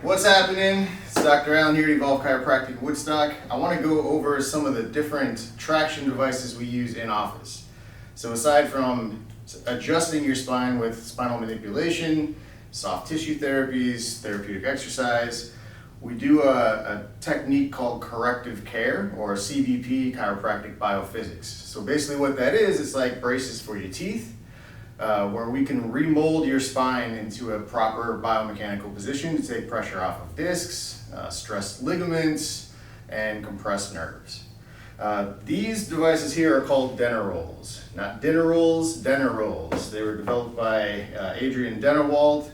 What's happening? It's Dr. Allen here at Evolve Chiropractic Woodstock. I want to go over some of the different traction devices we use in office. So aside from adjusting your spine with spinal manipulation, soft tissue therapies, therapeutic exercise, we do a technique called corrective care, or CBP, chiropractic biophysics. So basically what that is, it's like braces for your teeth, where we can remold your spine into a proper biomechanical position to take pressure off of discs, stressed ligaments, and compressed nerves. These devices here are called Denner rolls. Not dinner rolls, Denner rolls. They were developed by Adrian Dennerwald,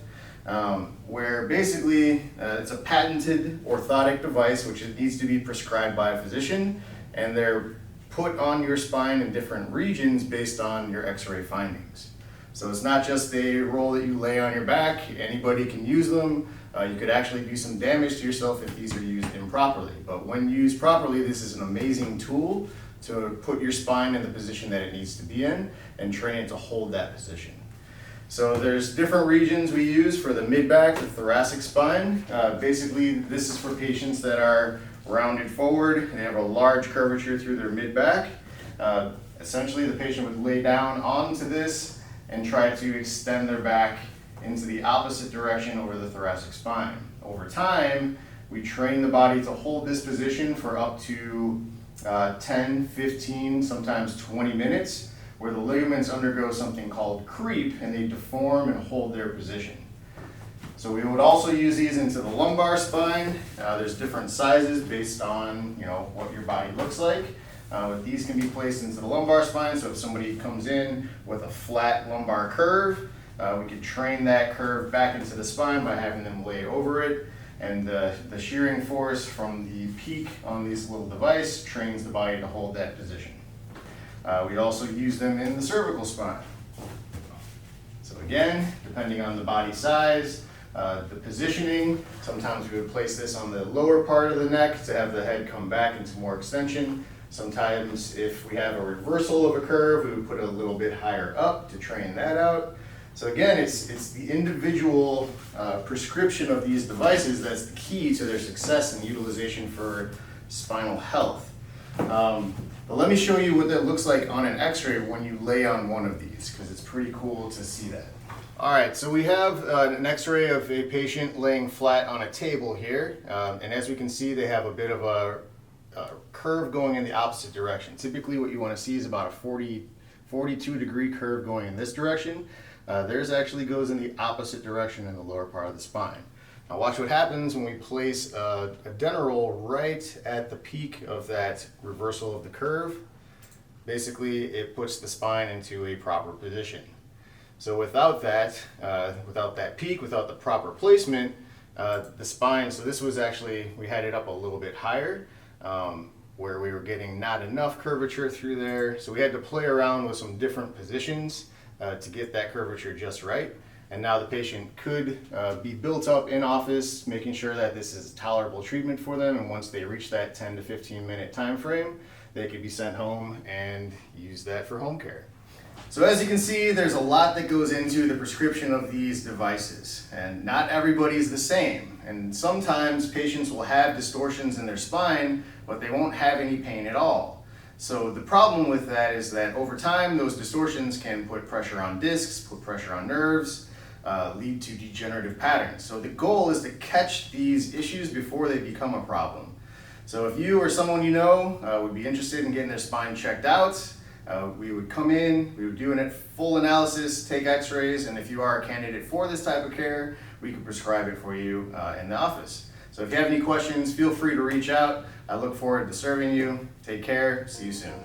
where basically it's a patented orthotic device which needs to be prescribed by a physician, and they're put on your spine in different regions based on your X-ray findings. So it's not just a roll that you lay on your back. Anybody can use them. You could actually do some damage to yourself if these are used improperly. But when used properly, this is an amazing tool to put your spine in the position that it needs to be in and train it to hold that position. So there's different regions we use for the mid-back, the thoracic spine. Basically, this is for patients that are rounded forward and have a large curvature through their mid-back. Essentially, the patient would lay down onto this and try to extend their back into the opposite direction over the thoracic spine. Over time, we train the body to hold this position for up to 10, 15, sometimes 20 minutes, where the ligaments undergo something called creep and they deform and hold their position. So we would also use these into the lumbar spine. There's different sizes based on what your body looks like. But these can be placed into the lumbar spine, so if somebody comes in with a flat lumbar curve, we could train that curve back into the spine by having them lay over it, and the shearing force from the peak on this little device trains the body to hold that position. We also use them in the cervical spine. So again, depending on the body size, the positioning, sometimes we would place this on the lower part of the neck to have the head come back into more extension. Sometimes if we have a reversal of a curve, we would put it a little bit higher up to train that out. So again, it's the individual prescription of these devices that's the key to their success and utilization for spinal health. But let me show you what that looks like on an X-ray when you lay on one of these, because it's pretty cool to see that. All right, so we have an X-ray of a patient laying flat on a table here, and as we can see, they have a bit of a curve going in the opposite direction. Typically what you want to see is about a 42 degree curve going in this direction. Theirs actually goes in the opposite direction in the lower part of the spine. Now watch what happens when we place a Denner roll right at the peak of that reversal of the curve. Basically it puts the spine into a proper position. So without that peak, without the proper placement, the spine, so this was actually, we had it up a little bit higher, where we were getting not enough curvature through there. So we had to play around with some different positions to get that curvature just right. And now the patient could be built up in office, making sure that this is tolerable treatment for them. And once they reach that 10 to 15 minute time frame, they could be sent home and use that for home care. So as you can see, there's a lot that goes into the prescription of these devices, and not everybody's the same. And sometimes patients will have distortions in their spine, but they won't have any pain at all. So the problem with that is that over time, those distortions can put pressure on discs, put pressure on nerves, lead to degenerative patterns. So the goal is to catch these issues before they become a problem. So if you or someone you know would be interested in getting their spine checked out, we would come in, we would do a full analysis, take X-rays, and if you are a candidate for this type of care, we can prescribe it for you in the office. So if you have any questions, feel free to reach out. I look forward to serving you. Take care. See you soon.